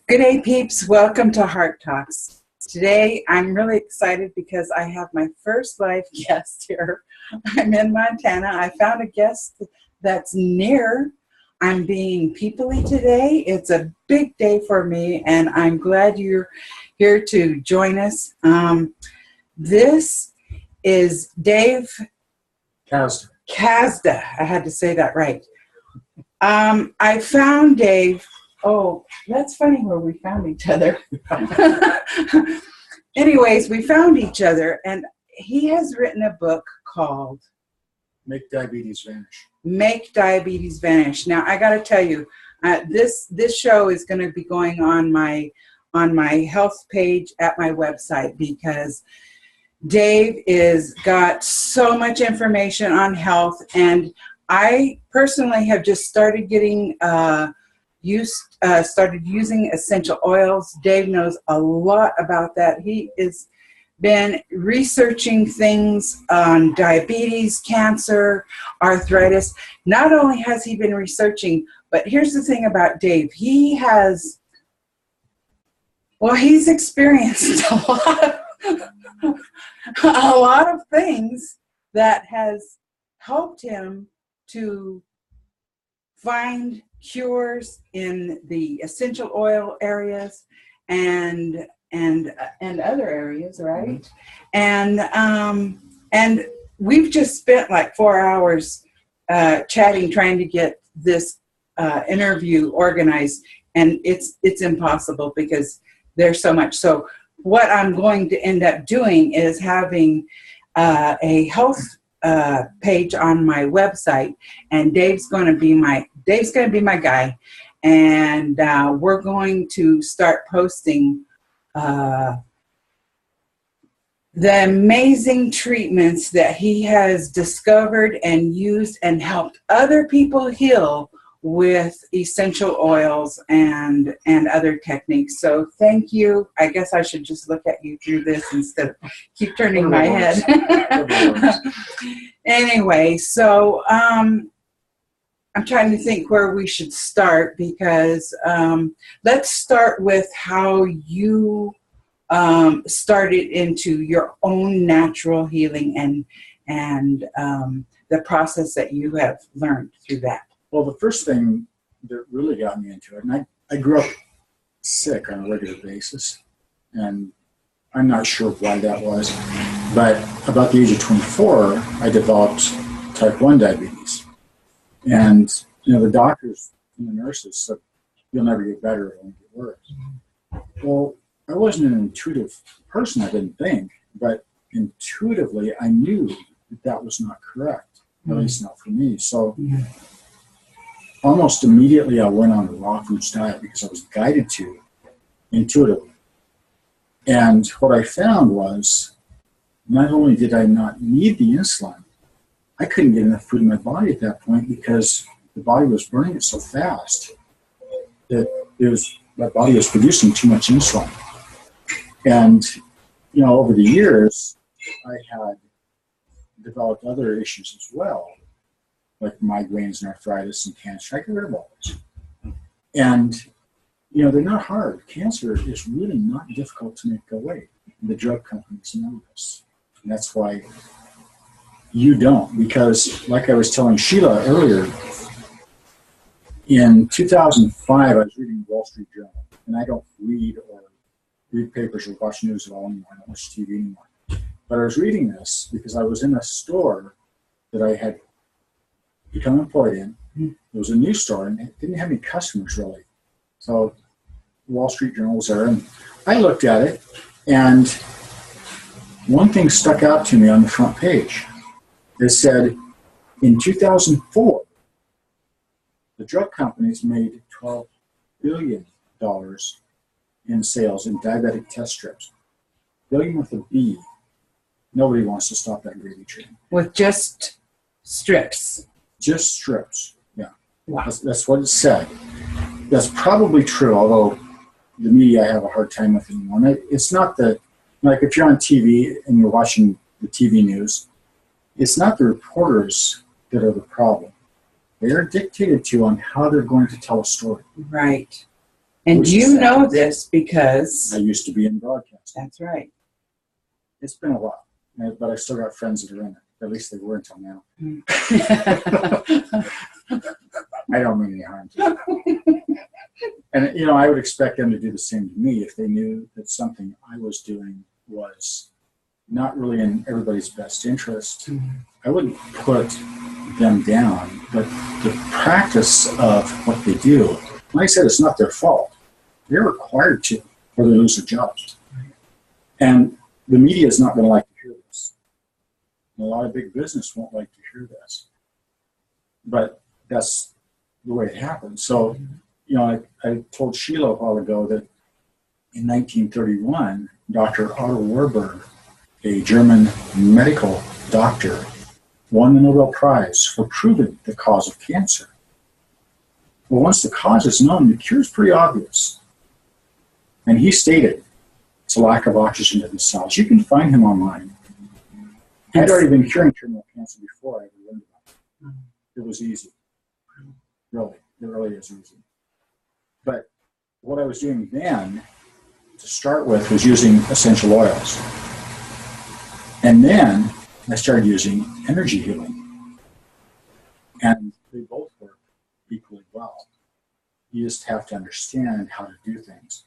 Good day, peeps. Welcome to Heart Talks. Today, I'm really excited because I have my first live guest here. I'm in Montana. I found a guest that's near. I'm being people-y today. It's a big day for me, and I'm glad you're here to join us. This is Dave Kazda. I had to say that right. I found Dave. Oh, that's funny where we found each other. Anyways, we found each other, and he has written a book called Make Diabetes Vanish. Make Diabetes Vanish. Now, I got to tell you, this show is going to be going on my health page at my website because Dave is got so much information on health, and I personally have just started getting started using essential oils. Dave knows a lot about that. He has been researching things on diabetes, cancer, arthritis. Not only has he been researching, but here's the thing about Dave. He's experienced a lot of things that has helped him to find cures in the essential oil areas and other areas, right? And we've just spent like 4 hours chatting, trying to get this interview organized, and it's impossible because there's so much. So what I'm going to end up doing is having a health page on my website, and Dave's going to be my guy, and we're going to start posting the amazing treatments that he has discovered and used and helped other people heal with essential oils and other techniques. So thank you. I guess I should just look at you through this instead of keep turning my head. Anyway, so I'm trying to think where we should start because let's start with how you started into your own natural healing and the process that you have learned through that. Well, the first thing that really got me into it, and I grew up sick on a regular basis, and I'm not sure why that was, but about the age of 24, I developed type 1 diabetes. And, the doctors and the nurses said, you'll never get better, it won't get worse. Well, I wasn't an intuitive person, I didn't think, but intuitively I knew that was not correct, at least not for me. So almost immediately I went on a raw foods diet because I was guided to intuitively. And what I found was not only did I not need the insulin, I couldn't get enough food in my body at that point because the body was burning it so fast that my body was producing too much insulin. And, over the years, I had developed other issues as well, like migraines and arthritis and cancer. I got rid of all those. And, they're not hard. Cancer is really not difficult to make go away. The drug companies know this. And that's why you don't. Because, like I was telling Sheila earlier, in 2005, I was reading the Wall Street Journal. And I don't read papers or watch news at all anymore. I don't watch TV anymore. But I was reading this because I was in a store that I had become employed in. It was a new store, and it didn't have any customers, really. So Wall Street Journal was there, and I looked at it, and one thing stuck out to me on the front page. It said, in 2004, the drug companies made $12 billion in sales in diabetic test strips. Billion with a B. Nobody wants to stop that gravy train. With just strips. Just strips, yeah. Wow. That's what it said. That's probably true, although the media I have a hard time with anymore. And it's not like if you're on TV and you're watching the TV news, it's not the reporters that are the problem. They are dictated to on how they're going to tell a story. Right. And you know this because I used to be in broadcasting. That's right. It's been a while, but I still got friends that are in it. At least they were until now. I don't mean any harm to them. And, you know, I would expect them to do the same to me if they knew that something I was doing was not really in everybody's best interest. I wouldn't put them down, but the practice of what they do, like I said, it's not their fault. They're required to, or they lose their jobs. And the media is not going to like to hear this. And a lot of big business won't like to hear this. But that's the way it happens. So, you know, I told Sheila a while ago that in 1931, Dr. Otto Warburg, a German medical doctor, won the Nobel Prize for proving the cause of cancer. Well, once the cause is known, the cure is pretty obvious. And he stated it's a lack of oxygen to the cells. You can find him online. I'd already been curing terminal cancer before I ever learned about it. It was easy. Really, it really is easy. But what I was doing then, to start with, was using essential oils. And then I started using energy healing. And they both work equally well. You just have to understand how to do things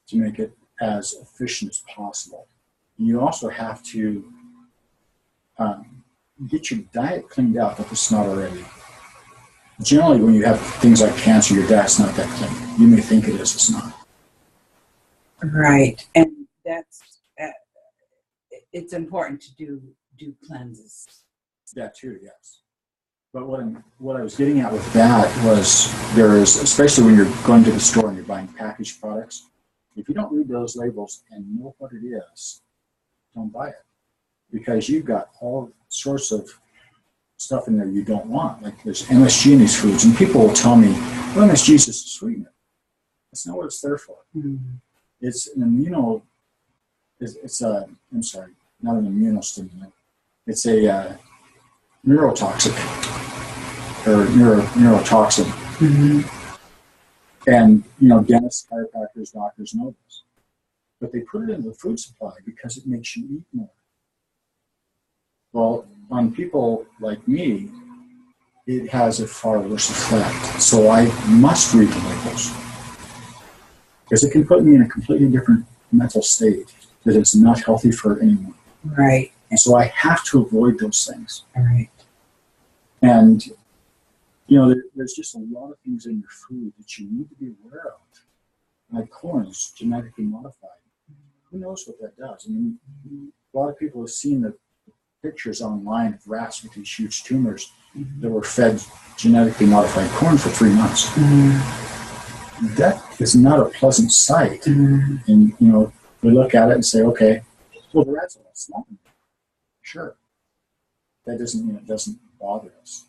to make it as efficient as possible. And you also have to get your diet cleaned out if it's not already. Generally, when you have things like cancer, your diet's not that clean. You may think it is, it's not. Right, and that's it's important to do cleanses. That too, yes. But what I was getting at with that was there is, especially when you're going to the store and you're buying packaged products, if you don't read those labels and know what it is, don't buy it, because you've got all sorts of stuff in there you don't want. Like there's MSG in these foods, and people will tell me, well, MSG is just a sweetener. That's not what it's there for. It's an immuno. It's a. I'm sorry, not an immunostimulant. It's a neurotoxic or neurotoxin. And you know, dentists, chiropractors, doctors know this, but they put it in the food supply because it makes you eat more. Well, on people like me, it has a far worse effect. So I must read the labels, because it can put me in a completely different mental state that is not healthy for anyone. Right. And so I have to avoid those things. Right. And, you know, there's just a lot of things in your food that you need to be aware of. Like corn is genetically modified. Who knows what that does? I mean, a lot of people have seen the pictures online of rats with these huge tumors that were fed genetically modified corn for 3 months. That is not a pleasant sight. And, you know, we look at it and say, okay, well, the rats are all small. Sure. That doesn't mean it doesn't bother us.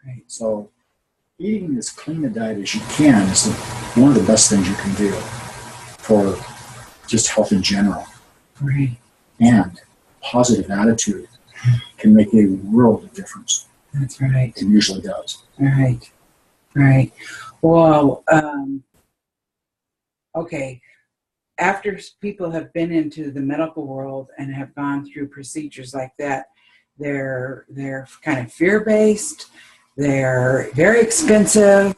Right. So eating as clean a diet as you can is one of the best things you can do for just health in general. Right. And positive attitude can make a world of difference. That's right. It usually does. Right. Right. Well, okay. After people have been into the medical world and have gone through procedures like that, they're kind of fear-based. They're very expensive.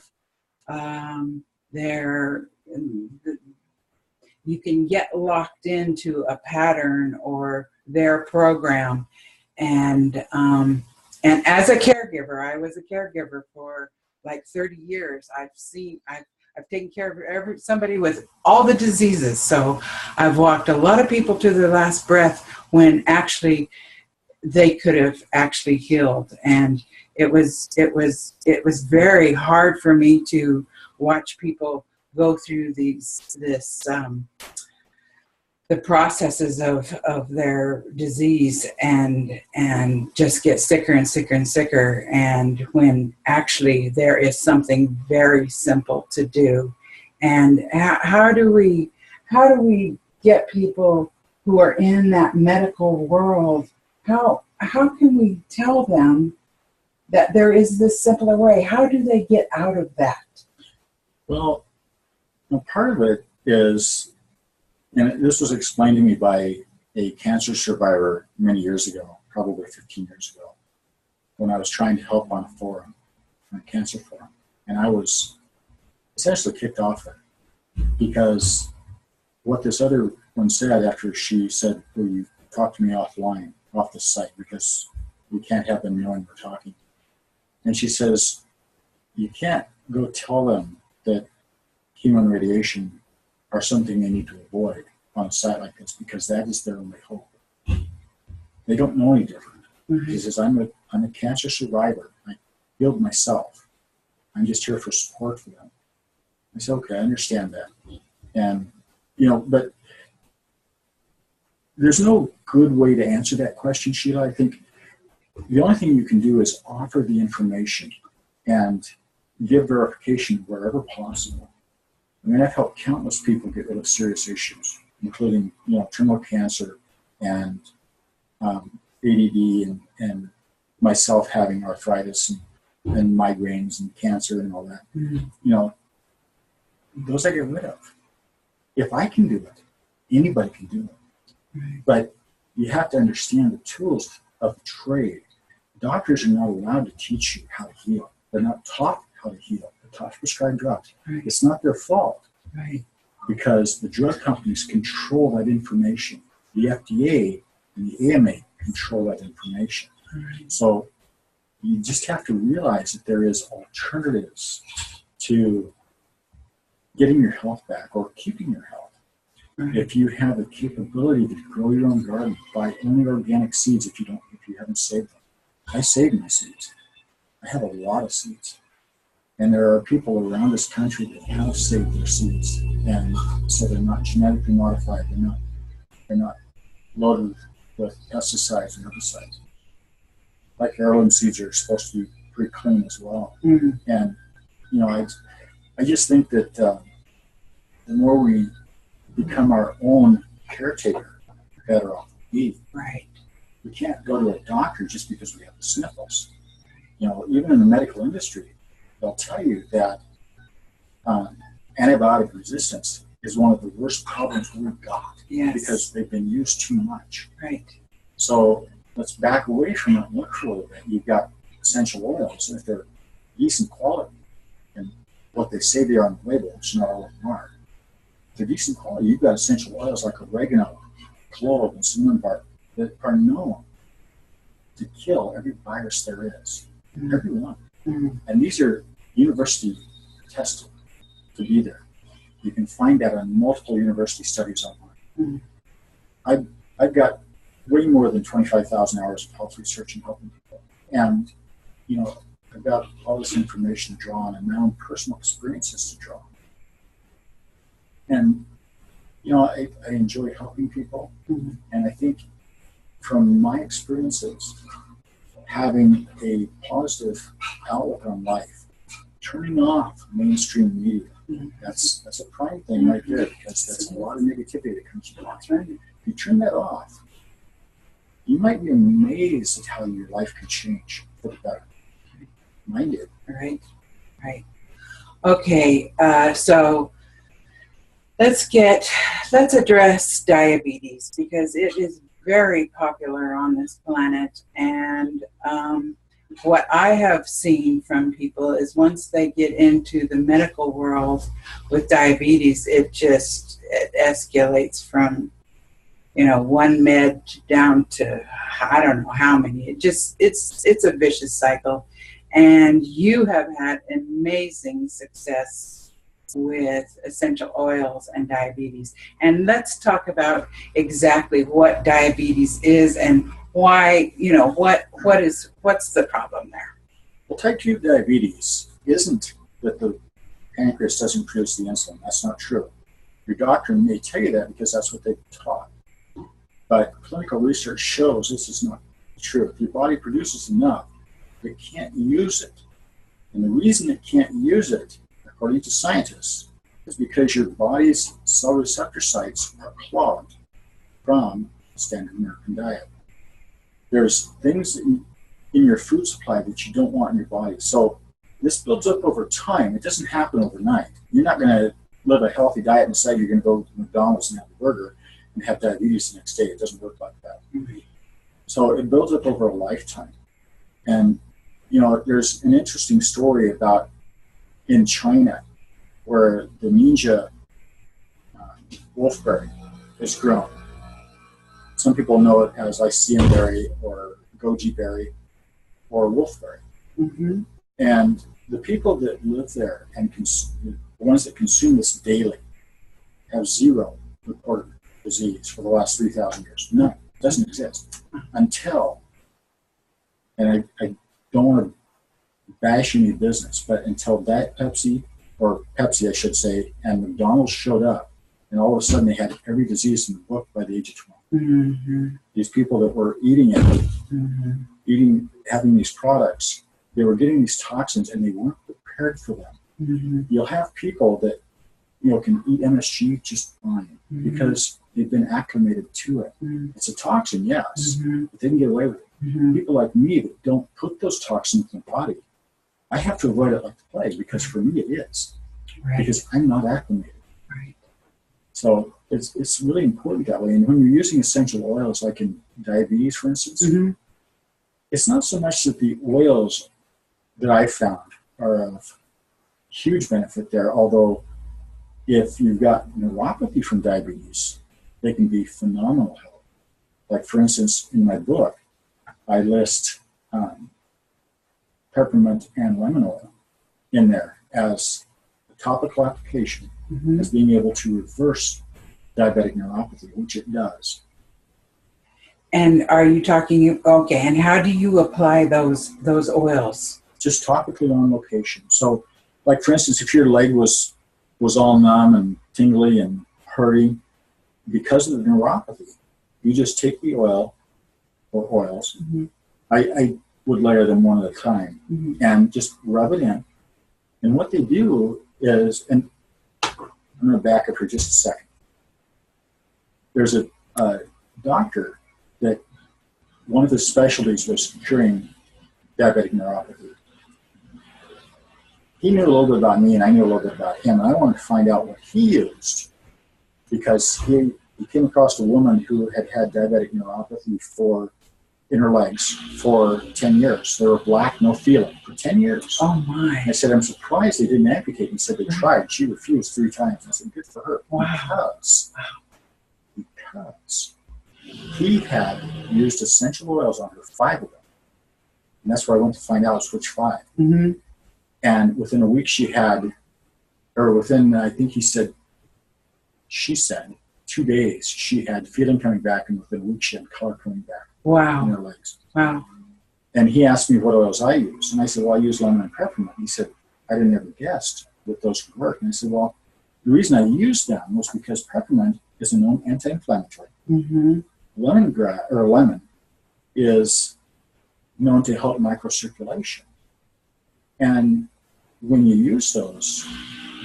You can get locked into a pattern or their program, and as a caregiver, I was a caregiver for like 30 years. I've taken care of somebody with all the diseases. So I've walked a lot of people to their last breath when actually they could have actually healed. And it was very hard for me to watch people go through the processes of their disease and just get sicker and sicker and sicker, and when actually there is something very simple to do. And how do we get people who are in that medical world, how can we tell them that there is this simpler way? How do they get out of that? Well, Now, part of it is, and this was explained to me by a cancer survivor many years ago, probably 15 years ago, when I was trying to help on a forum, on a cancer forum. And I was essentially kicked off it because what this other one said after she said, well, you talked to me offline, off the site, because we can't have them knowing we're talking. And she says, you can't go tell them that chemo and radiation are something they need to avoid on a site like this, because that is their only hope. They don't know any different. Mm-hmm. She says, I'm a cancer survivor. I healed myself. I'm just here for support for them. I said, okay, I understand that. And, but there's no good way to answer that question, Sheila. I think the only thing you can do is offer the information and give verification wherever possible. I mean, I've helped countless people get rid of serious issues, including, terminal cancer and ADD and myself having arthritis and migraines and cancer and all that. Mm-hmm. Those I get rid of. If I can do it, anybody can do it. Right. But you have to understand the tools of the trade. Doctors are not allowed to teach you how to heal. They're not taught how to heal. They're taught to prescribe drugs. Right. It's not their fault. Right. Because the drug companies control that information. The FDA and the AMA control that information. Right. So you just have to realize that there is alternatives to getting your health back or keeping your health. Right. If you have the capability to grow your own garden, buy only organic seeds if you haven't saved them. I saved my seeds. I have a lot of seeds. And there are people around this country that have saved their seeds. And so they're not genetically modified. They're not loaded with pesticides and herbicides. Like heirloom seeds are supposed to be pretty clean as well. Mm-hmm. And, I just think that the more we become our own caretaker, the better off we'll be. Right. We can't go to a doctor just because we have the sniffles. Even in the medical industry, they'll tell you that antibiotic resistance is one of the worst problems we've got. Yes. Because they've been used too much. Right. So let's back away from it and look for a little bit. You've got essential oils, and if they're decent quality, and what they say they are on the label, which not all of them are, if they're decent quality, you've got essential oils like oregano, clove, and cinnamon bark that are known to kill every virus there is. Mm-hmm. Every one. Mm-hmm. And these are university tested to be there. You can find that on multiple university studies online. Mm-hmm. I've got way more than 25,000 hours of health research and helping people. And, I've got all this information to draw on and my own personal experiences to draw on. And, I enjoy helping people. Mm-hmm. And I think from my experiences, having a positive outlook on life, turning off mainstream media, mm-hmm. that's a prime thing right there, because that's a lot of negativity that comes from it. Right? If you turn that off, you might be amazed at how your life can change for the better. Mine did. Right. Okay, so let's address diabetes, because it is very popular on this planet, and what I have seen from people is once they get into the medical world with diabetes, it escalates from one med down to I don't know how many. It's a vicious cycle, and you have had amazing success with essential oils and diabetes. And let's talk about exactly what diabetes is and why, what's the problem there? Well, type 2 diabetes isn't that the pancreas doesn't produce the insulin. That's not true. Your doctor may tell you that because that's what they've taught. But clinical research shows this is not true. If your body produces enough, it can't use it. And the reason it can't use it, according to scientists, is because your body's cell receptor sites are clogged from the standard American diet. There's things in your food supply that you don't want in your body. So this builds up over time. It doesn't happen overnight. You're not going to live a healthy diet and decide you're going to go to McDonald's and have a burger and have diabetes the next day. It doesn't work like that. Mm-hmm. So it builds up over a lifetime. And, you know, there's an interesting story about in China where the ninja wolfberry is grown. Some people know it as Lycium berry or goji berry or wolfberry. Mm-hmm. And the people that live there and the ones that consume this daily have zero reported disease for the last 3,000 years. None. It doesn't exist until, and I don't want to bash any business, but until Diet Pepsi, or Pepsi I should say, and McDonald's showed up, and all of a sudden they had every disease in the book by the age of 12. Mm-hmm. These people that were eating it, Mm-hmm. having these products, they were getting these toxins and they weren't prepared for them. Mm-hmm. You'll have people that, you know, can eat MSG just fine because they've been acclimated to it. Mm-hmm. It's a toxin, yes, Mm-hmm. but they can get away with it. Mm-hmm. People like me that don't put those toxins in the body, I have to avoid it like the plague because for me it is. Right. Because I'm not acclimated. Right. So it's really important that way. And when you're using essential oils, like in diabetes, for instance, Mm-hmm. it's not so much that the oils that I found are of huge benefit there, although if you've got neuropathy from diabetes, they can be phenomenal help. Like, for instance, in my book, I list peppermint and lemon oil in there as a topical application, Mm-hmm. as being able to reverse diabetic neuropathy, which it does. And are you talking, okay, and how do you apply those oils? Just topically on location. So, like, for instance, if your leg was all numb and tingly and hurting because of the neuropathy, you just take the oil or oils. Mm-hmm. I would layer them one at a time and just rub it in. And what they do is, and I'm going to back up for just a second. There's a doctor that one of his specialties was curing diabetic neuropathy. He knew a little bit about me and I knew a little bit about him, and I wanted to find out what he used because he came across a woman who had had diabetic neuropathy in her legs for 10 years. They were black, no feeling, for 10 years. Oh my. And I said, I'm surprised they didn't amputate. He said they tried. She refused 3 times. I said, good for her. Wow. Because he had used essential oils on her, 5 of them. And that's where I went to find out which 5. Mm-hmm. And within a week she said, 2 days, she had feeling coming back, and within a week she had color coming back Wow. in her legs. Wow. And he asked me what oils I use. And I said, well, I use lemon and peppermint. He said, I didn't ever guessed that those could work. And I said, well, the reason I used them was because peppermint is a known anti-inflammatory. Mm-hmm. Lemon is known to help microcirculation. And when you use those,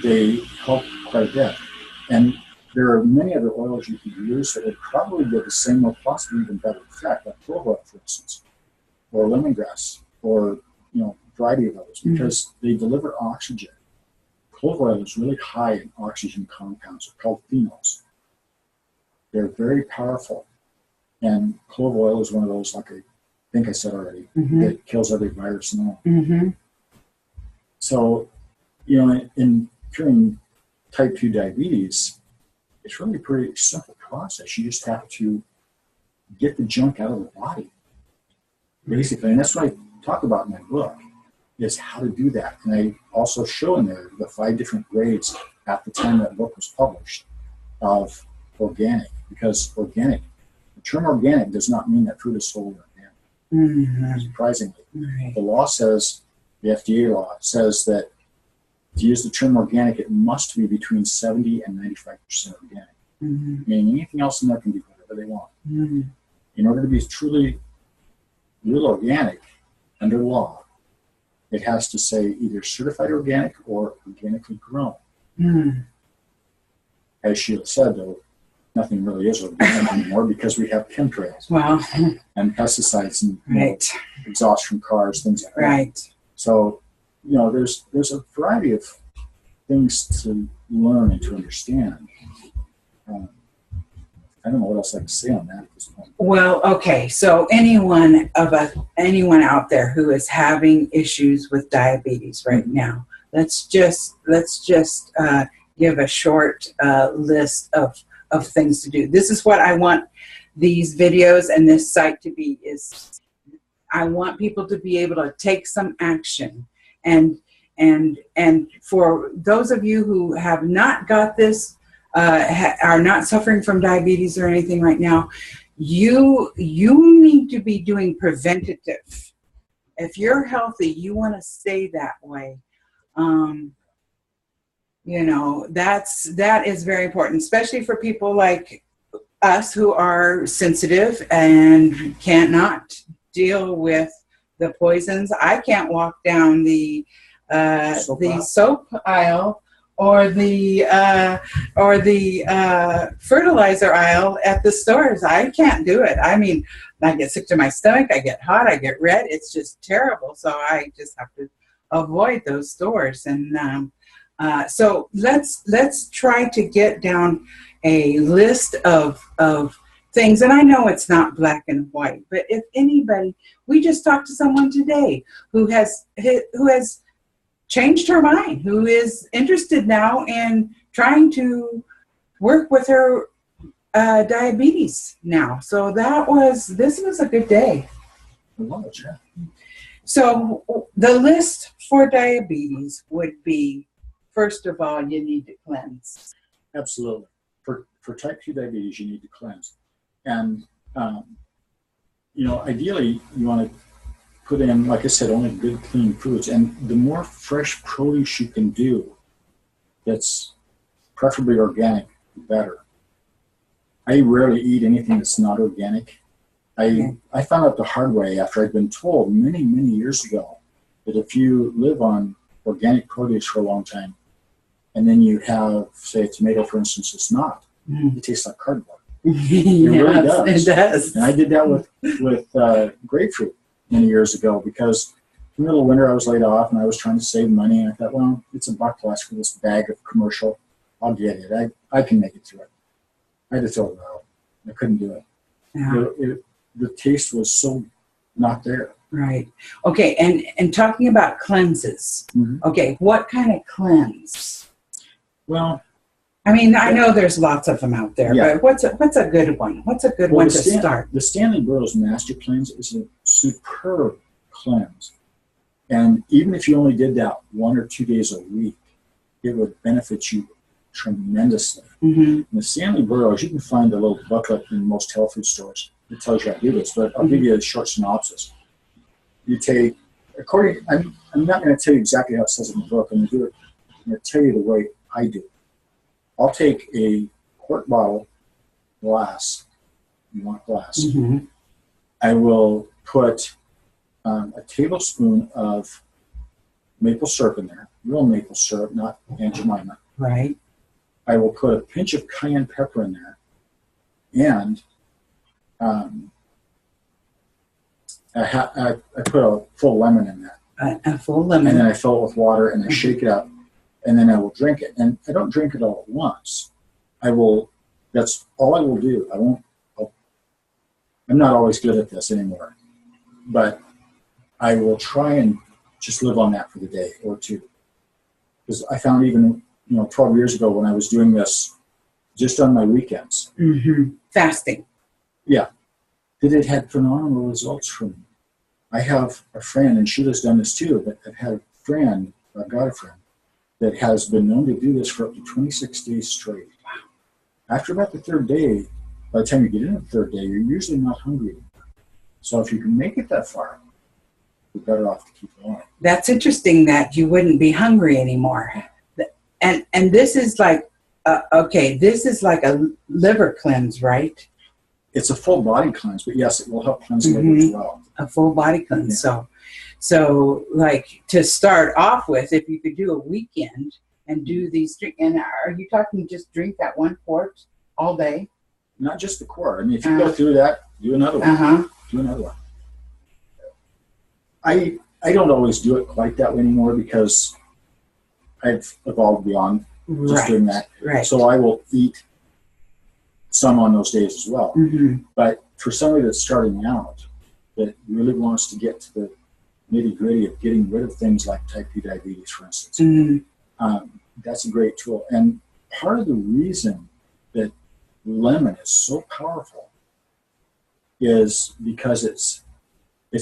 they help quite a bit. And there are many other oils you can use that would probably give the same or possibly even better effect, like clove oil, for instance, or lemongrass, or a variety of others, because they deliver oxygen. Clove oil is really high in oxygen compounds, they're called phenols. They're very powerful. And clove oil is one of those, like I think I said already, that kills every virus and all. Mm-hmm. So, in curing type 2 diabetes, it's really a pretty simple process. You just have to get the junk out of the body, basically. And that's what I talk about in my book, is how to do that. And I also show in there the 5 different grades at the time that book was published of organic, because the term organic does not mean that food is solely organic, surprisingly. Right. The law says, the FDA law says that to use the term organic, it must be between 70 and 95% organic. Meaning anything else in there can be whatever they want. In order to be truly real organic under law, it has to say either certified organic or organically grown. As Sheila said, though, nothing really is organic anymore because we have chemtrails and pesticides and exhaust from cars, things like that. Right. So, there's a variety of things to learn and to understand. I don't know what else I can say on that at this point. Well, okay. So anyone out there who is having issues with diabetes right now, let's just give a short list of things to do. This is what I want these videos and this site to be. Is I want people to be able to take some action, and for those of you who have not got this, are not suffering from diabetes or anything right now, you need to be doing preventative. If you're healthy, you want to stay that way. You know, that is very important, especially for people like us who are sensitive and cannot deal with the poisons. I can't walk down the soap aisle or the fertilizer aisle at the stores. I can't do it. I mean, I get sick to my stomach. I get hot. I get red. It's just terrible. So I just have to avoid those stores. And so let's try to get down a list of things. And I know it's not black and white, but if anybody, we just talked to someone today who has changed her mind, who is interested now in trying to work with her diabetes now. So this was a good day. So the list for diabetes would be, first of all, you need to cleanse. Absolutely. For type 2 diabetes, you need to cleanse. And, ideally, you want to put in, like I said, only good, clean foods. And the more fresh produce you can do that's preferably organic, the better. I rarely eat anything that's not organic. I found out the hard way after I'd been told many, many years ago that if you live on organic produce for a long time, and then you have, say, a tomato, for instance, it's not. It tastes like cardboard. It really does. It does. And I did that with grapefruit many years ago because in the middle of winter I was laid off and I was trying to save money. And I thought, well, it's $1+ for this bag of commercial. I'll get it. I can make it through it. I had to throw it out. I couldn't do it. Yeah. The taste was so not there. Right. Okay. And talking about cleanses. Okay. What kind of cleanse? Well, I mean, I know there's lots of them out there, but what's a good one? What's a good one to start? The Stanley Burroughs Master Cleanse is a superb cleanse. And even if you only did that 1 or 2 days a week, it would benefit you tremendously. And the Stanley Burroughs, you can find a little booklet in most health food stores that tells you how to do this, but I'll give you a short synopsis. You take, I'm not going to tell you exactly how it says in the book. I'm going to tell you the way I do it. I'll take a quart bottle glass. You want glass. I will put a tablespoon of maple syrup in there, real maple syrup, not Aunt Jemima. Right. I will put a pinch of cayenne pepper in there, and I put a full lemon in that. A full lemon. And then I fill it with water and I shake it up. And then I will drink it. And I don't drink it all at once. That's all I will do. I'm not always good at this anymore. But I will try and just live on that for the day or two. Because I found even, 12 years ago when I was doing this just on my weekends. Fasting. Yeah. That it had phenomenal results for me. I have a friend, and Sheila's done this too, but I've got a friend that has been known to do this for up to 26 days straight. After about the third day, by the time you get in the third day, you're usually not hungry anymore. So if you can make it that far, you're better off to keep going. That's interesting that you wouldn't be hungry anymore. And this is like, this is like a liver cleanse, right? It's a full body cleanse, but yes, it will help cleanse the liver as well. A full body cleanse. Yeah. So like to start off with, if you could do a weekend and do these, and are you talking just drink that 1 quart all day? Not just the quart. I mean, if you go through that, do another one. Do another one. I don't always do it quite that way anymore because I've evolved beyond just doing that. Right. So I will eat some on those days as well. Mm-hmm. But for somebody that's starting out, that really wants to get to the nitty-gritty of getting rid of things like type 2 diabetes, for instance, that's a great tool. And part of the reason that lemon is so powerful is because it's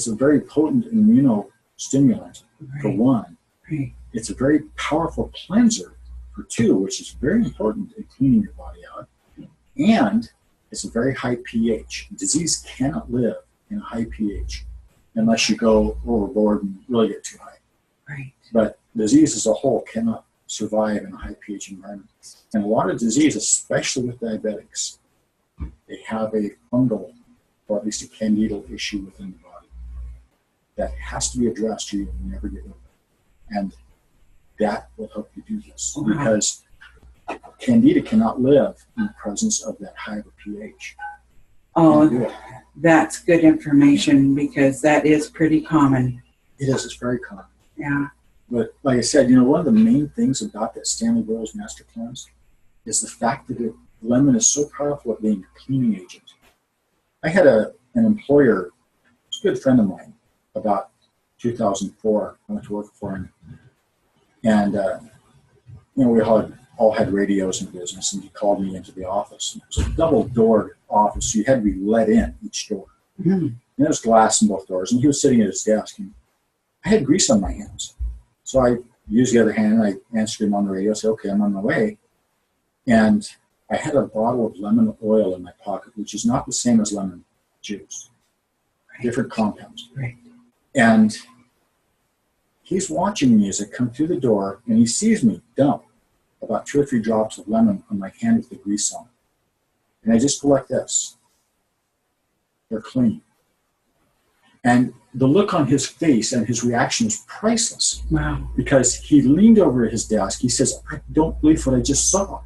a very potent immuno stimulant, for one. Right. It's a very powerful cleanser, for two, which is very important in cleaning your body out. And it's a very high pH. Disease cannot live in a high pH unless you go overboard and really get too high. Right. But disease as a whole cannot survive in a high pH environment. And a lot of disease, especially with diabetics, they have a fungal, or at least a candidal issue within the body that has to be addressed, or you'll never get rid of it. And that will help you do this, because candida cannot live in the presence of that high of a pH. Oh, that's good information, because that is pretty common. It is. It's very common. Yeah. But like I said, one of the main things about that Stanley Burroughs Master Cleanse is the fact that lemon is so powerful at being a cleaning agent. I had an employer, a good friend of mine, about 2004. I went to work for him. And, we all had radios in business, and he called me into the office. And it was a double-doored office, so you had to be let in each door. Mm-hmm. And there was glass in both doors, and he was sitting at his desk, and I had grease on my hands. So I used the other hand, and I answered him on the radio. I said, okay, I'm on my way. And I had a bottle of lemon oil in my pocket, which is not the same as lemon juice. Right. Different compounds. Right. And he's watching me as I come through the door, and he sees me dump about 2 or 3 drops of lemon on my hand with the grease on. And I just go like this. They're clean. And the look on his face and his reaction was priceless. Wow. Because he leaned over his desk. He says, I don't believe what I just saw.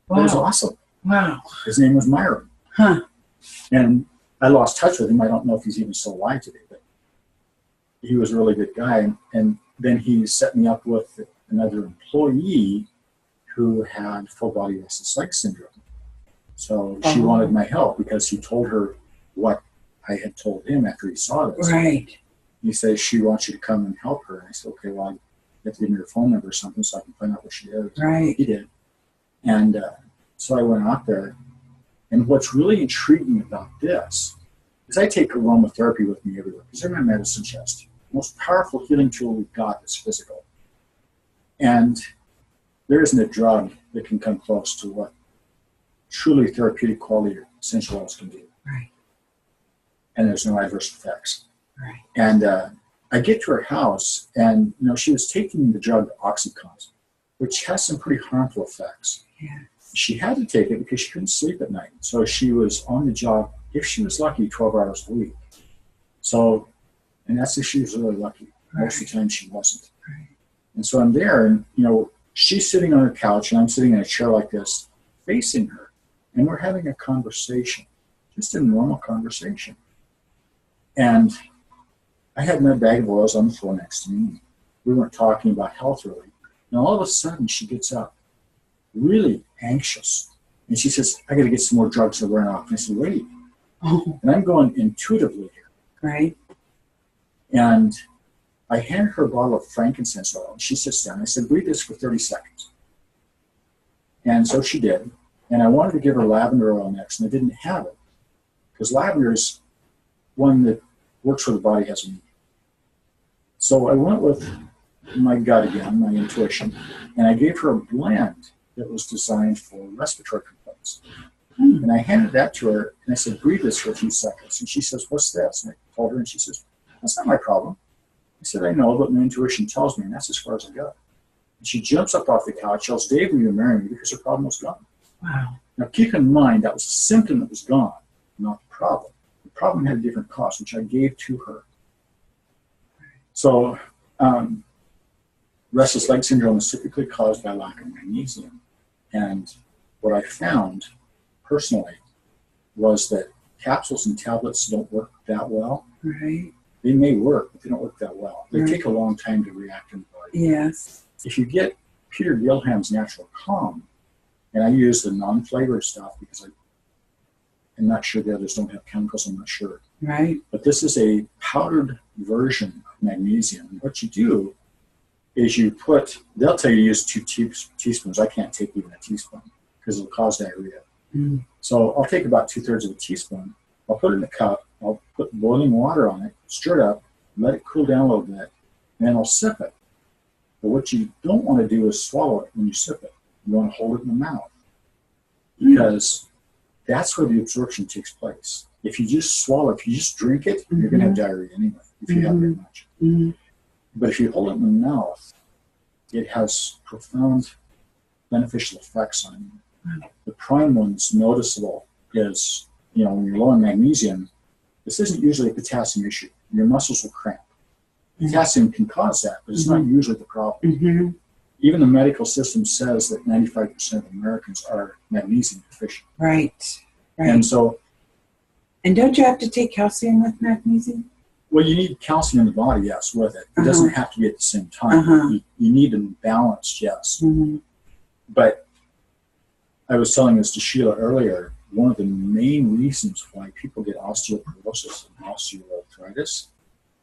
Wow. That was awesome. Wow. His name was Myron. Huh. And I lost touch with him. I don't know if he's even still alive today, but he was a really good guy. And then he set me up with another employee who had full body restless leg syndrome. So she wanted my help because he told her what I had told him after he saw this. Right. He says, she wants you to come and help her. And I said, okay, well, you have to give me her phone number or something so I can find out what she is. Right. He did. And so I went out there. And what's really intriguing about this is I take aromatherapy with me everywhere because they're my medicine chest. The most powerful healing tool we've got is physical. And there isn't a drug that can come close to what truly therapeutic quality essential oils can do. Right. And there's no adverse effects. Right. And I get to her house, and she was taking the drug Oxycontin, which has some pretty harmful effects. Yeah. She had to take it because she couldn't sleep at night. So she was on the job, if she was lucky, 12 hours a week. So, and that's if she was really lucky. Right. Most of the time she wasn't. Right. And so I'm there, and she's sitting on her couch, and I'm sitting in a chair like this, facing her, and we're having a conversation, just a normal conversation. And I had my bag of oils on the floor next to me. We weren't talking about health really. And all of a sudden, she gets up, really anxious. And she says, I got to get some more drugs to run off. And I said, wait. Oh. And I'm going intuitively here. Right. And I hand her a bottle of frankincense oil. And she sits down. I said, breathe this for 30 seconds. And so she did. And I wanted to give her lavender oil next, and I didn't have it. Because lavender is one that works where the body has a need. So I went with my gut again, my intuition, and I gave her a blend that was designed for respiratory complaints. And I handed that to her, and I said, breathe this for a few seconds. And she says, what's this? And I told her, and she says, that's not my problem. I said, I know, but my intuition tells me, and that's as far as I got. And she jumps up off the couch, yells, Dave, will you marry me? Because her problem was gone. Wow. Now, keep in mind, that was a symptom that was gone, not the problem. The problem had a different cause, which I gave to her. So, restless leg syndrome is typically caused by lack of magnesium. And what I found, personally, was that capsules and tablets don't work that well. Right. They may work, but they don't work that well. They Right. take a long time to react in the body. Yes. If you get Peter Gilham's Natural Calm, and I use the non-flavored stuff because I'm not sure the others don't have chemicals. I'm not sure. Right. But this is a powdered version of magnesium. And what you do is they'll tell you to use 2 teaspoons. I can't take even a teaspoon because it'll cause diarrhea. Mm. So I'll take about 2/3 of a teaspoon. I'll put it in a cup. I'll put boiling water on it, stir it up, let it cool down a little bit, and then I'll sip it. But what you don't want to do is swallow it when you sip it. You want to hold it in the mouth because that's where the absorption takes place. If you just swallow it, if you just drink it, you're going to have diarrhea anyway if you have very much. But if you hold it in the mouth, it has profound beneficial effects on you. The prime one's noticeable is, when you're low on magnesium, this isn't usually a potassium issue. Your muscles will cramp. Potassium can cause that, but it's not usually the problem. Even the medical system says that 95% of Americans are magnesium deficient. Right. And so... And don't you have to take calcium with magnesium? Well, you need calcium in the body, yes, with it. It doesn't have to be at the same time. You need them balanced, yes. But I was telling this to Sheila earlier, one of the main reasons why people get osteoporosis and osteoarthritis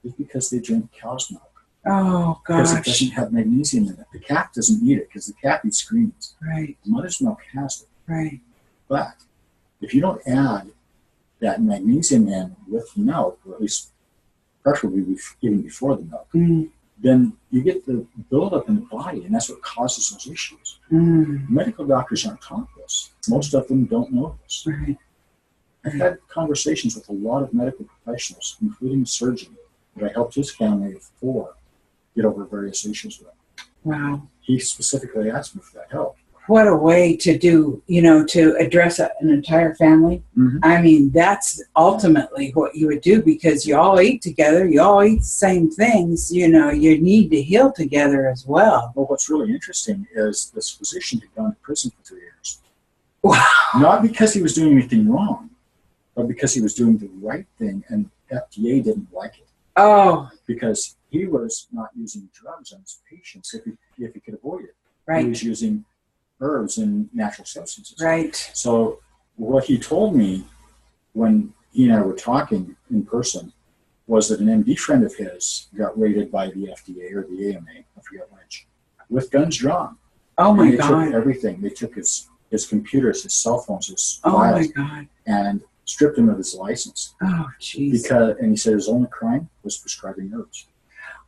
is because they drink cow's milk. Oh, gosh. Because it doesn't have magnesium in it. The calf doesn't need it because the calf eats greens. Right. Mother's milk has it. Right. But if you don't add that magnesium in with the milk, or at least preferably even before the milk, then you get the buildup in the body, and that's what causes those issues. Medical doctors aren't taught this. Most of them don't know this. Right. I've had conversations with a lot of medical professionals, including a surgeon, that I helped his family of 4 get over various issues with. Wow. He specifically asked me for that help. What a way to do, to address an entire family. I mean, that's ultimately what you would do because you all eat together. You all eat the same things. You need to heal together as well. Well, what's really interesting is this physician had gone to prison for 3 years. Wow. Not because he was doing anything wrong, but because he was doing the right thing, and FDA didn't like it. Oh. Because he was not using drugs on his patients if he could avoid it. Right. He was using herbs and natural substances. Right. So what he told me when he and I were talking in person was that an MD friend of his got raided by the FDA or the AMA, I forget which, with guns drawn. Oh my and they God. took everything. They took his computers, his cell phones, his Oh files, my God. and stripped him of his license. Oh, jeez. And he said his only crime was prescribing herbs.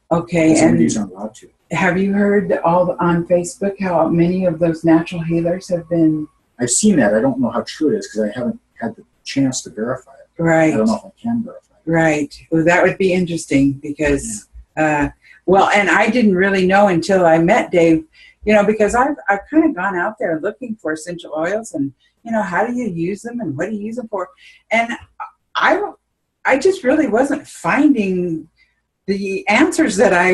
Okay. And And aren't allowed to. have you heard on Facebook how many of those natural healers have been? I've seen that. I don't know how true it is because I haven't had the chance to verify it. Right. I don't know if I can verify it. Right. Well, that would be interesting because, and I didn't really know until I met Dave, because I've kind of gone out there looking for essential oils and, how do you use them and what do you use them for? And I just really wasn't finding the answers that I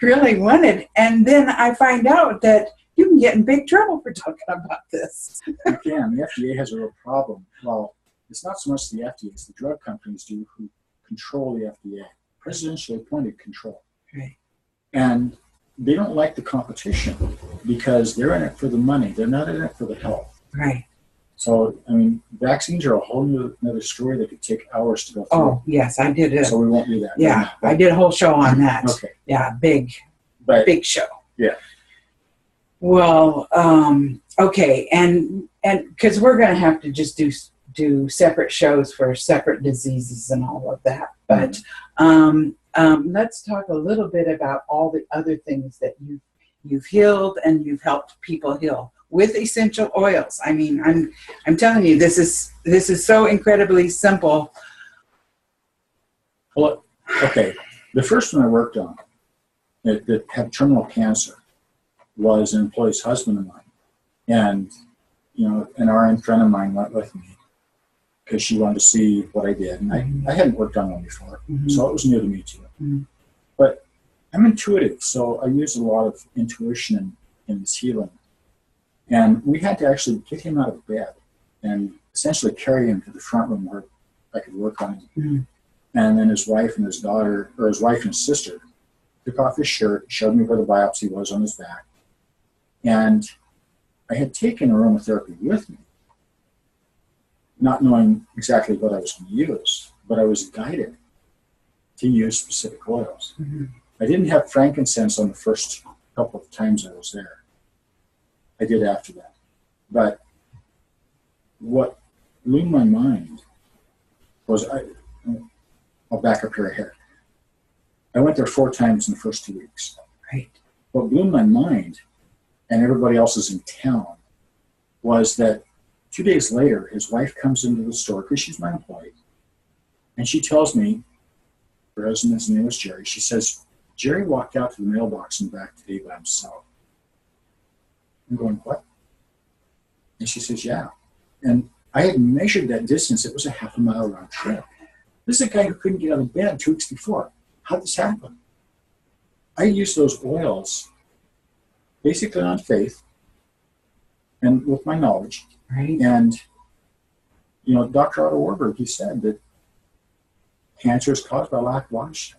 really wanted. And then I find out that you can get in big trouble for talking about this. You can. The FDA has a real problem. Well, it's not so much the FDA, it's the drug companies who control the FDA. Presidentially appointed control. Right. And they don't like the competition because they're in it for the money. They're not in it for the health. Right. So, vaccines are a whole other story that could take hours to go through. Oh, yes, I did it. So we won't do that. Yeah, I did a whole show on that. Okay. Yeah, big show. Yeah. Well, okay, and because we're going to have to just do separate shows for separate diseases and all of that. But let's talk a little bit about all the other things that you've healed and you've helped people heal with essential oils. I'm telling you, this is so incredibly simple. Well, okay. The first one I worked on that had terminal cancer was an employee's husband of mine. And, an RN friend of mine went with me because she wanted to see what I did. And I hadn't worked on one before, so it was new to me too. But I'm intuitive, so I use a lot of intuition in this healing. And we had to actually get him out of bed and essentially carry him to the front room where I could work on him. And then his wife and his daughter, or his wife and his sister, took off his shirt, showed me where the biopsy was on his back. And I had taken aromatherapy with me, not knowing exactly what I was going to use, but I was guided to use specific oils. Mm-hmm. I didn't have frankincense on the first couple of times I was there. I did after that. But what blew my mind was, I'll back up here ahead. I went there 4 times in the first 2 weeks. Right. What blew my mind, and everybody else's in town, was that 2 days later, his wife comes into the store, because she's my employee, and she tells me, her husband's name was Jerry, she says, Jerry walked out to the mailbox and back today by himself. I'm going, what? And she says, yeah. And I had measured that distance. It was a half a mile round trip. This is a guy who couldn't get out of bed 2 weeks before. How'd this happen? I used those oils basically on faith and with my knowledge. Right. And, you know, Dr. Otto Warburg, he said that cancer is caused by lack of oxygen.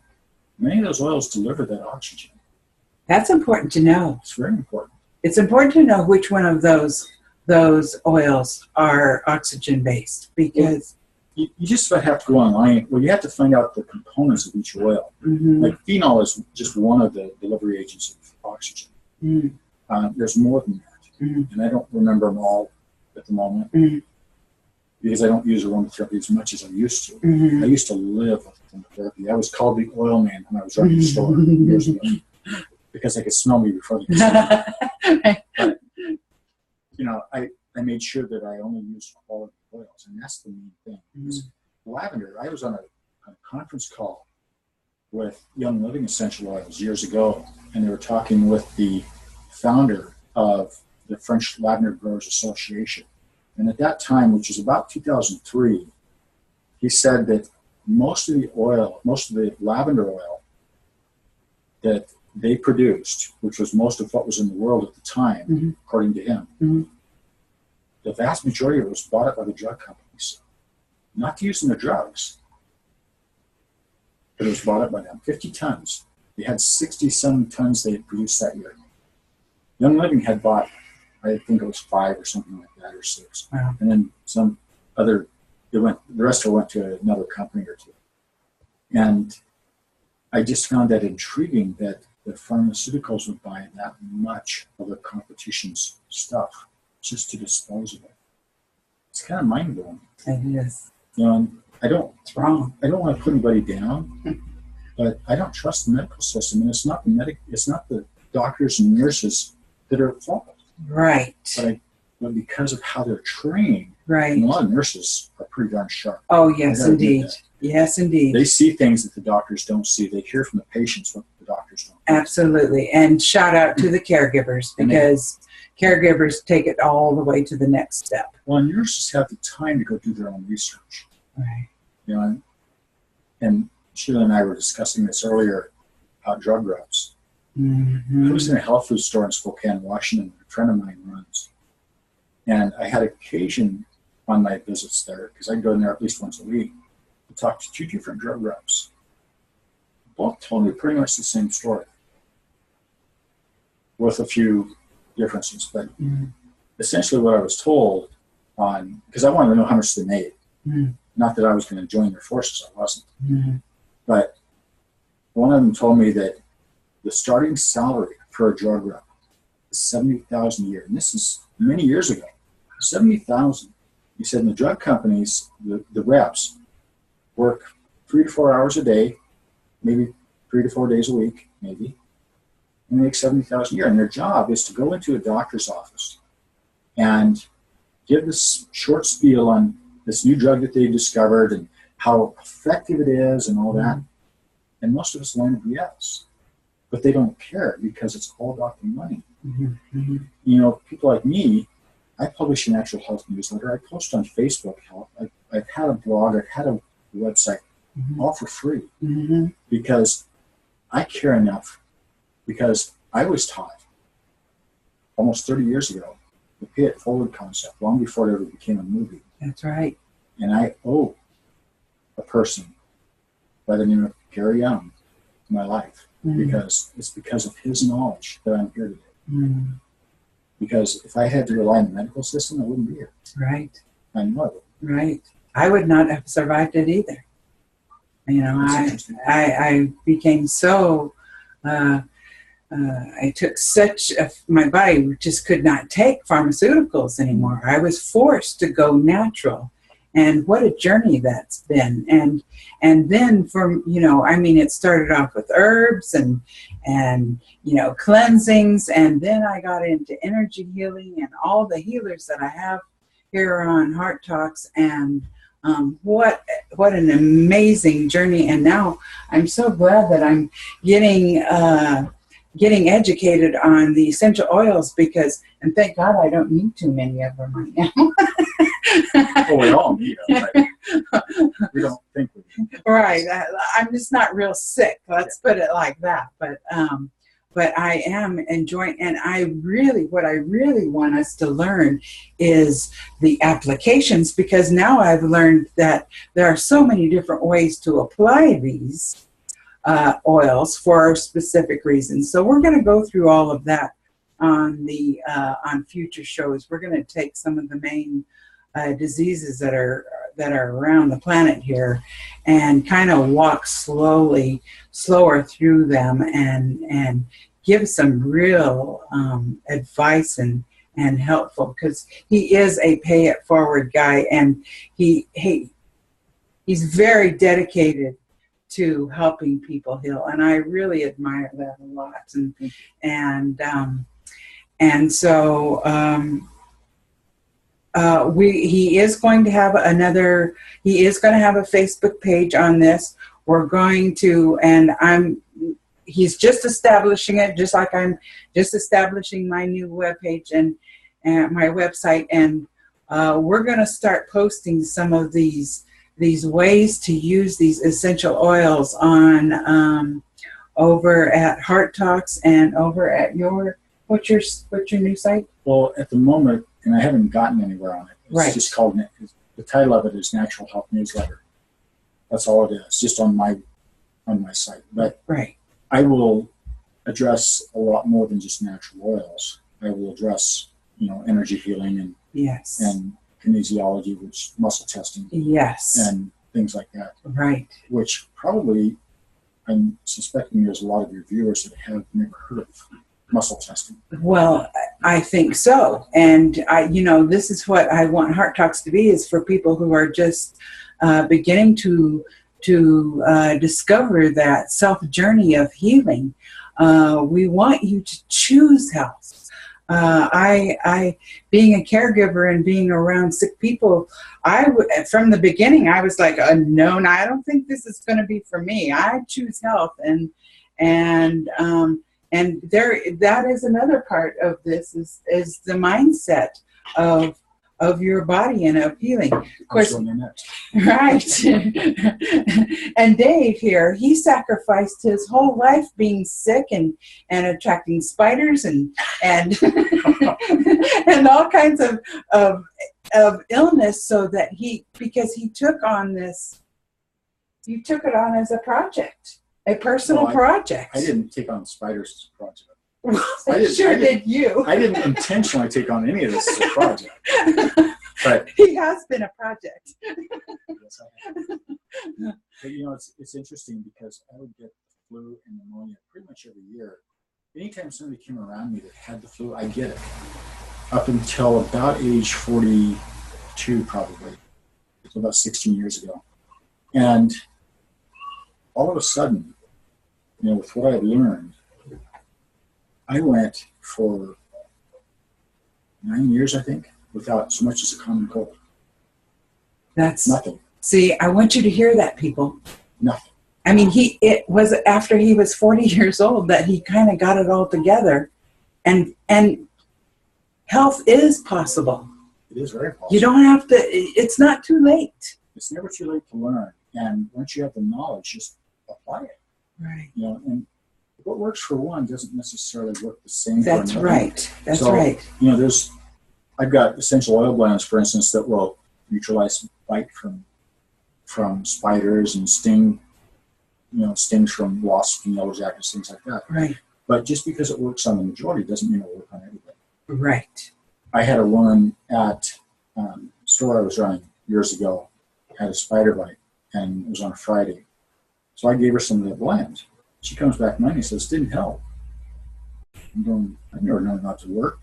Many of those oils deliver that oxygen. That's important to know. It's very important. It's important to know which one of those oils are oxygen-based, because You just have to go online. Well, you have to find out the components of each oil. mm-hmm. Like phenol is just one of the delivery agents of oxygen. Mm-hmm. There's more than that. Mm-hmm. And I don't remember them all at the moment because I don't use aromatherapy as much as I used to. Mm-hmm. I used to live with aromatherapy. I was called the oil man when I was running the store years ago because they could smell me before they could smell me. But, you know, I made sure that I only used quality oils, and that's the main thing. Because lavender, I was on a conference call with Young Living Essential Oils years ago, and they were talking with the founder of the French Lavender Growers Association. And at that time, which was about 2003, he said that most of the lavender oil that they produced, which was most of what was in the world at the time, according to him, the vast majority of it was bought up by the drug companies. Not to use in their drugs, but it was bought up by them. 50 tons. They had 67 tons they had produced that year. Young Living had bought, I think it was 5 or something like that, or 6. Wow. And then some other, the rest of it went to another company or two. And I just found that intriguing that the pharmaceuticals would buy that much of the competition's stuff just to dispose of it. It's kind of mind-blowing. It is. You know, and It's wrong. I don't want to put anybody down, but I don't trust the medical system, and it's not the doctors and nurses that are at fault. Right. But because of how they're trained, Right. and a lot of nurses are pretty darn sharp. Oh, yes, I gotta admit indeed. that. Yes, indeed. They see things that the doctors don't see. They hear from the patients what the doctors don't. Absolutely. And shout out to the caregivers, because caregivers take it all the way to the next step. Well, nurses have the time to go do their own research. Right. You know, and Sheila and I were discussing this earlier about drug rubs. I was in a health food store in Spokane, Washington, a friend of mine runs. And I had occasion on my visits there, because I go in there at least once a week, to talk to 2 different drug reps. Both told me pretty much the same story, with a few differences. But essentially what I was told because I wanted to know how much they made. Not that I was going to join their forces, I wasn't. But one of them told me that the starting salary for a drug rep is $70,000 a year. And this is many years ago. $70,000. He said in the drug companies, the reps work 3 to 4 hours a day, maybe 3 to 4 days a week, maybe, and make $70,000 a year. And their job is to go into a doctor's office and give this short spiel on this new drug that they discovered and how effective it is and all that. And most of us learn BS. But they don't care because it's all about the money. You know, people like me, I publish a natural health newsletter. I post on Facebook health. I've had a blog. I've had a website, all for free, because I care enough. Because I was taught almost 30 years ago the pay it forward concept, long before it ever became a movie. That's right. And I owe a person by the name of Gary Young my life, because it's because of his knowledge that I'm here today. Because if I had to rely on the medical system, I wouldn't be here. Right. I know I would. Right. I would not have survived it either. You know, I became so, I took my body just could not take pharmaceuticals anymore. I was forced to go natural. And what a journey that's been. And then from, you know, I mean, it started off with herbs and, you know, cleansings. And then I got into energy healing and all the healers that I have here on Heart Talks. And what an amazing journey. And now I'm so glad that I'm getting educated on the essential oils because, and thank God I don't need too many of them right now. Well, we all need them, but we don't think we need them. Right. I'm just not real sick. Let's put it like that. But I am enjoying, and what I really want us to learn is the applications, because now I've learned that there are so many different ways to apply these oils for specific reasons. So we're going to go through all of that on future shows. We're going to take some of the main diseases that are around the planet here and kind of walk slower through them and give some real advice and helpful, because he is a pay it forward guy, and he's very dedicated to helping people heal, and I really admire that a lot. And so he is going to have a Facebook page on this. We're going to, he's just establishing it, just like I'm just establishing my new webpage and my website. And we're going to start posting some of these ways to use these essential oils on over at Heart Talks and over at what's your new site? Well, at the moment, and I haven't gotten anywhere on it. It's just called, the title of it is Natural Health Newsletter. That's all it is, just on my site. But I will address a lot more than just natural oils. I will address, energy healing and kinesiology, which muscle testing, and things like that. Right. Which probably, I'm suspecting there's a lot of your viewers that have never heard of muscle testing. Well, I think so. And this is what I want Heart Talks to be, is for people who are just beginning to discover that self-journey of healing. We want you to choose health. I being a caregiver and being around sick people, from the beginning, I was like, no, I don't think this is going to be for me. I choose health. And that is another part of this is the mindset of your body and of healing. Of course, right. And Dave here, he sacrificed his whole life being sick and attracting spiders and and all kinds of illness, so that because he took on this, you took it on as a project. A personal project. I didn't take on spiders as a project. Did you? I didn't intentionally take on any of this as a project. But he has been a project. Yes, I have. But it's interesting, because I would get flu and pneumonia pretty much every year. Anytime somebody came around me that had the flu, I get it. Up until about age 42, probably. So about 16 years ago. And all of a sudden, with what I've learned, I went for 9 years, I think, without so much as a common cold. That's nothing. See, I want you to hear that, people. Nothing. I mean, it was after he was 40 years old that he kind of got it all together, and health is possible. It is very possible. You don't have to. It's not too late. It's never too late to learn, and once you have the knowledge, just apply it. Right. And what works for one doesn't necessarily work the same for another. That's right. That's so, right. I've got essential oil blends, for instance, that will neutralize bite from spiders and stings from wasps and yellow jackets, things like that. Right. But just because it works on the majority doesn't mean it'll work on everybody. Right. I had a woman at store I was running years ago, had a spider bite, and it was on a Friday. So I gave her some of the blend. She comes back Monday and says, didn't help. I'm going, I've never known not to work.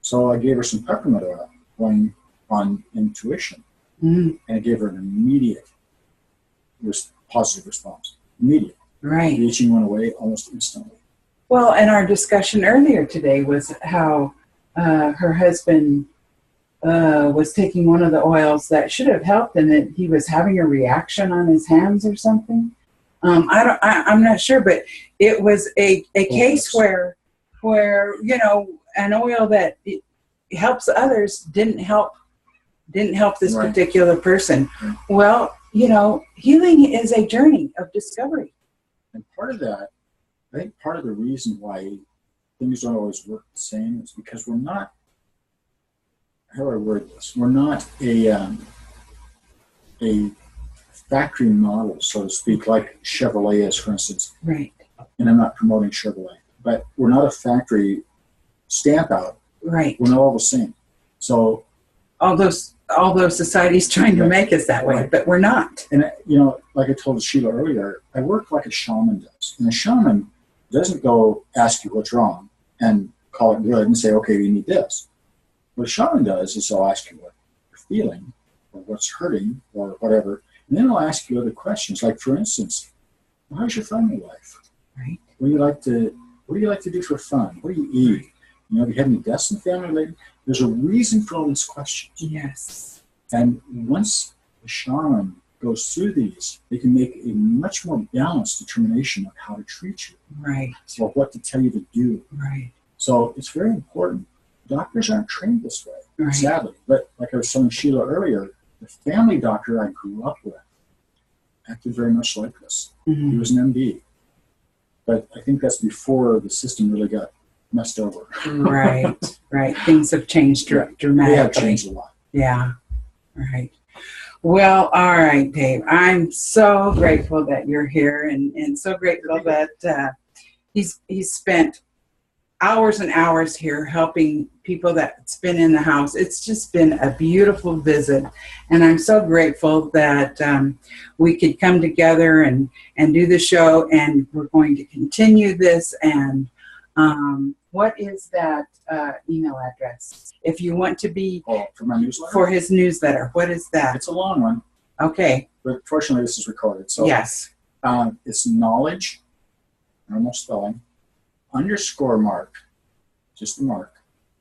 So I gave her some peppermint oil, going on intuition. And it gave her an immediate positive response. Immediate. Right. The itching went away almost instantly. Well, and our discussion earlier today was how her husband was taking one of the oils that should have helped, and that he was having a reaction on his hands or something. I'm not sure, but it was a case where an oil that helps others didn't help this particular person. Right. Well, healing is a journey of discovery. And part of that, I think part of the reason why things don't always work the same is because we're not, how do I word this? We're not a factory model, so to speak, like Chevrolet is, for instance. Right. And I'm not promoting Chevrolet, but we're not a factory stamp out. Right. We're not all the same. So although society's trying to make us that way, but we're not. And like I told Sheila earlier, I work like a shaman does. And a shaman doesn't go ask you what's wrong and call it good and say, okay, you need this. What a shaman does is they'll ask you what you're feeling or what's hurting or whatever. And then they'll ask you other questions. Like, for instance, well, how's your family life? Right. What do you like to do for fun? What do you eat? Have you had any deaths in the family lately? There's a reason for all these questions. Yes. And once the shaman goes through these, they can make a much more balanced determination of how to treat you. Right. Or what to tell you to do. Right. So it's very important. Doctors aren't trained this way, right. Sadly. But like I was telling Sheila earlier, the family doctor I grew up with acted very much like this. Mm-hmm. He was an MD. But I think that's before the system really got messed over. Right. Things have changed dramatically. They have changed a lot. Yeah. Right. Well, all right, Dave. I'm so grateful that you're here, and so grateful that he's spent hours and hours here helping people that's been in the house. It's just been a beautiful visit, and I'm so grateful that we could come together and do the show, and we're going to continue this. And what is that email address? If you want to be for my newsletter? For his newsletter, what is that? It's a long one. Okay. But fortunately, this is recorded. So yes. It's knowledge, normal spelling, _mark, just the mark,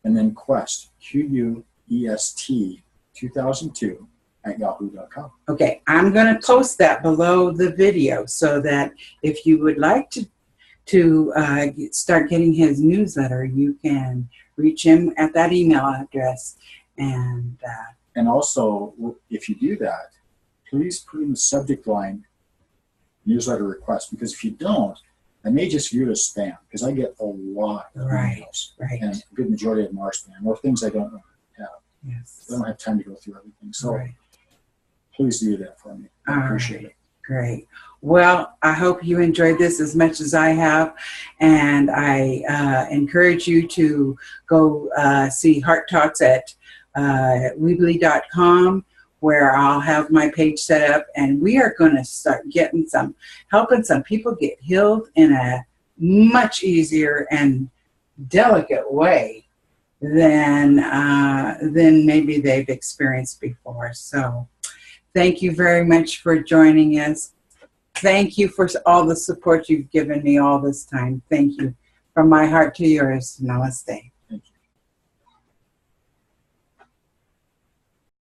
and then quest, QUEST 2002 @yahoo.com. Okay, I'm going to post that below the video so that if you would like to start getting his newsletter, you can reach him at that email address. And also, if you do that, please put in the subject line newsletter request, because if you don't, I may just view it as spam, because I get a lot of emails. Right. And a good majority of them are spam, or things I don't have. Yes. I don't have time to go through everything. So please do that for me. I appreciate it. Great. Well, I hope you enjoyed this as much as I have, and I encourage you to go see Heart Talks at Weebly.com, where I'll have my page set up, and we are going to start helping some people get healed in a much easier and delicate way than maybe they've experienced before. So thank you very much for joining us. Thank you for all the support you've given me all this time. Thank you. From my heart to yours. Namaste.